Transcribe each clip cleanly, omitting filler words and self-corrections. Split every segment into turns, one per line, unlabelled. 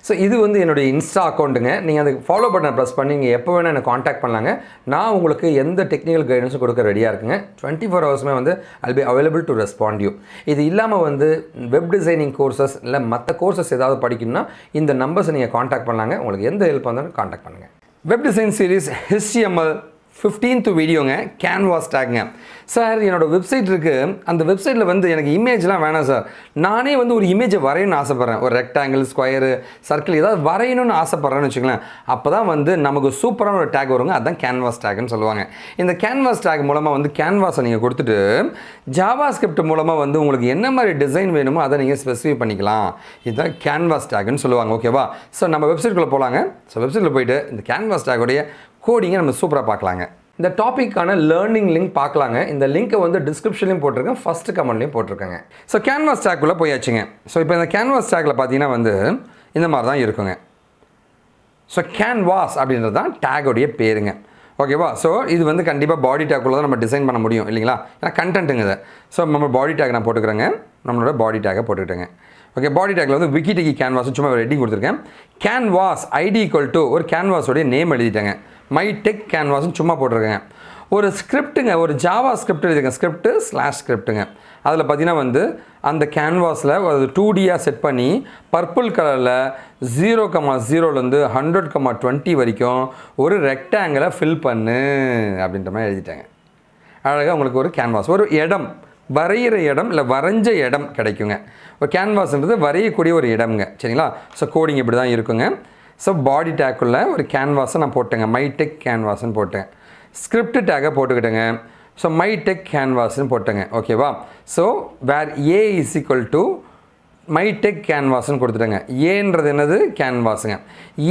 So இது வந்து என்னுடைய இன்ஸ்டா அக்கௌண்ட்டுங்க. நீங்கள் அதுக்கு ஃபாலோ பட்டனை ப்ரெஸ் பண்ணி நீங்கள் எப்போ வேணால் என்னை காண்டாக்ட் பண்ணலாங்க. நான் உங்களுக்கு எந்த டெக்னிக்கல் கைடன்ஸும் கொடுக்க ரெடியாக இருக்குங்க. 24 ஹவர்ஸுமே வந்து I'll be available to respond you. இது இல்லாமல் வந்து வெப் டிசைனிங் கோர்சஸ் இல்லை மற்ற கோர்சஸ் ஏதாவது படிக்கணும்னா இந்த நம்பர்ஸை நீங்கள் காண்டாக்ட் பண்ணலாங்க. உங்களுக்கு எந்த ஹெல்ப் வந்தாலும் காண்டாக்ட் பண்ணுங்கள். Web design series HTML 15th வீடியோங்க, கேன்வாஸ் டேக்குங்க. சார் என்னோடய வெப்சைட் இருக்குது, அந்த வெப்சைட்டில் வந்து எனக்கு இமேஜ்லாம் வேணாம் சார், நானே வந்து ஒரு இமேஜை வரையணும்னு ஆசைப்பட்றேன், ஒரு ரெக்டாங்கிள் ஸ்கொயரு சர்க்கிள் ஏதாவது வரையணும்னு ஆசைப்பட்றேன்னு வச்சுக்கலாம். அப்போ தான் வந்து நமக்கு சூப்பரான ஒரு டேக் வருங்க, அதுதான் கேன்வாஸ் டேக்குன்னு சொல்லுவாங்க. இந்த கேன்வாஸ் டேக் மூலமாக வந்து கேன்வாஸை நீங்கள் கொடுத்துட்டு ஜாவா ஸ்கிரிப்ட் மூலமாக வந்து உங்களுக்கு என்ன மாதிரி டிசைன் வேணுமோ அதை நீங்கள் ஸ்பெசிஃபை பண்ணிக்கலாம். இதுதான் கேன்வாஸ் டேக்குன்னு சொல்லுவாங்க. ஓகேவா? ஸோ நம்ம வெப்சைட்டுக்குள்ளே போகலாங்க. ஸோ வெப்சைட்டில் போய்ட்டு இந்த கேன்வாஸ் டேக்கோடைய கோடிங்கை நம்ம சூப்பராக பார்க்கலாங்க. இந்த டாப்பிக்கான லேர்னிங் லிங்க் பார்க்கலாங்க. இந்த லிங்க்கை வந்து டிஸ்கிரிப்ஷன்லையும் போட்டிருக்கேன், ஃபஸ்ட்டு கமெண்ட்லையும் போட்டிருக்கேங்க. ஸோ கேன்வாஸ் டேக்குள்ளே போயாச்சுங்க. ஸோ இப்போ இந்த கேன்வாஸ் டேக்கில் பார்த்தீங்கன்னா வந்து இந்த மாதிரி தான் இருக்குங்க. ஸோ கேன்வாஸ் அப்படின்றது தான் டேக்கோடைய பேருங்க. ஓகேவா? ஸோ இது வந்து கண்டிப்பாக பாடி டேக்குள்ளே தான் நம்ம டிசைன் பண்ண முடியும் இல்லைங்களா? ஏன்னா கண்டென்ட்டுங்க இது. ஸோ நம்ம பாடி டேக் நான் போட்டுக்கிறேங்க, நம்மளோட பாடி டேக்கை போட்டுக்கிட்டேங்க. ஓகே, பாடி டேக்கில் வந்து விக்கிடிகி கேன்வாஸ் சும்மா ரெட்டிங் கொடுத்துருக்கேன். கேன்வாஸ் ஐடி ஈக்குவல் டு ஒரு கேன்வாஸோடைய நேம் எழுதிட்டேங்க. மை டெக் கேன்வாஸ்னு சும்மா போட்டிருக்கேன். ஒரு ஸ்கிரிப்ட்டுங்க, ஒரு ஜாவா ஸ்கிரிப்ட் எழுதிருக்கேன், ஸ்கிரிப்ட்டு/ஸ்கிரிப்ட்டுங்க. அதில் பார்த்தீங்கன்னா வந்து அந்த கேன்வாஸில் ஒரு 2Dயாக செட் பண்ணி பர்பிள் கலரில் 0,0லேருந்து 100,20 வரைக்கும் ஒரு ரெக்டாங்கிளை ஃபில் பண்ணு அப்படின்ற மாதிரி எழுதிட்டாங்க. அழகாக உங்களுக்கு ஒரு கேன்வாஸ், ஒரு இடம், வரைகிற இடம் இல்லை வரைஞ்ச இடம் கிடைக்குங்க. ஒரு கேன்வாஸ்ன்றது வரையக்கூடிய ஒரு இடம்ங்க. சரிங்களா? ஸோ கோடிங் இப்படி தான் இருக்குங்க. ஸோ பாடி டேக்குள்ளே ஒரு கேன்வாஸை நான் போட்டேங்க, மை டெக் கேன்வாஸ்ன்னு போட்டேன். ஸ்கிரிப்ட் டேக்கை போட்டுக்கிட்டேங்க. ஸோ மை டெக் கேன்வாஸ்ன்னு போட்டேங்க. ஓகேவா? So where A is equal to my tech கேன்வாஸ்ன்னு கொடுத்துட்டேங்க. ஏன்றது என்னது? கேன்வாஸுங்க.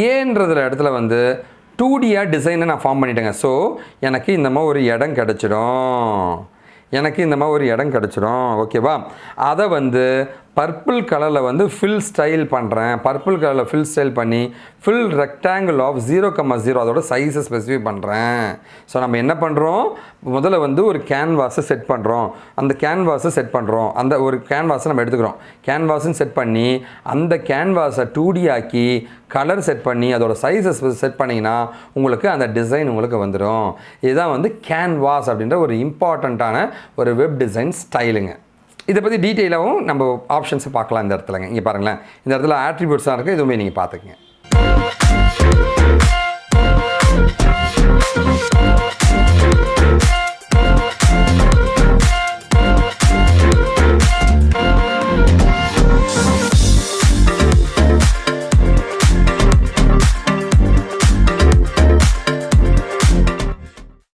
ஏன்றதுல இடத்துல வந்து 2Dயாக டிசைனை நான் ஃபார்ம் பண்ணிட்டேங்க. ஸோ எனக்கு இந்த மாதிரி ஒரு இடம் கிடச்சிடும். ஓகேவா? அதை வந்து பர்பிள் கலரில் வந்து ஃபில் ஸ்டைல் பண்ணுறேன். பர்பிள் கலரில் ஃபில் ஸ்டைல் பண்ணி ஃபில் ரெக்டாங்கிள் ஆஃப் 0,0 அதோட சைஸை ஸ்பெசிஃபை பண்ணுறேன். ஸோ நம்ம என்ன பண்ணுறோம்? முதல்ல வந்து ஒரு கேன்வாஸை செட் பண்ணுறோம். அந்த ஒரு கேன்வாஸை நம்ம எடுத்துக்கிறோம். கேன்வாஸுன்னு செட் பண்ணி அந்த கேன்வாஸை 2D ஆக்கி கலர் செட் பண்ணி அதோட சைஸை செட் பண்ணிங்கன்னா உங்களுக்கு அந்த டிசைன் உங்களுக்கு வந்துடும். இதுதான் வந்து கேன்வாஸ் அப்படின்ற ஒரு இம்பார்ட்டண்ட்டான ஒரு வெப் டிசைன் ஸ்டைலுங்க. இதை பற்றி டீட்டெயிலாகவும் நம்ம ஆப்ஷன்ஸை பார்க்கலாம் இந்த இடத்துலங்க. இங்கே பாருங்களேன், இந்த இடத்துல ஆட்ரிபியூட்ஸாக இருக்குது, இதுவுமே நீங்கள் பார்த்துக்குங்க.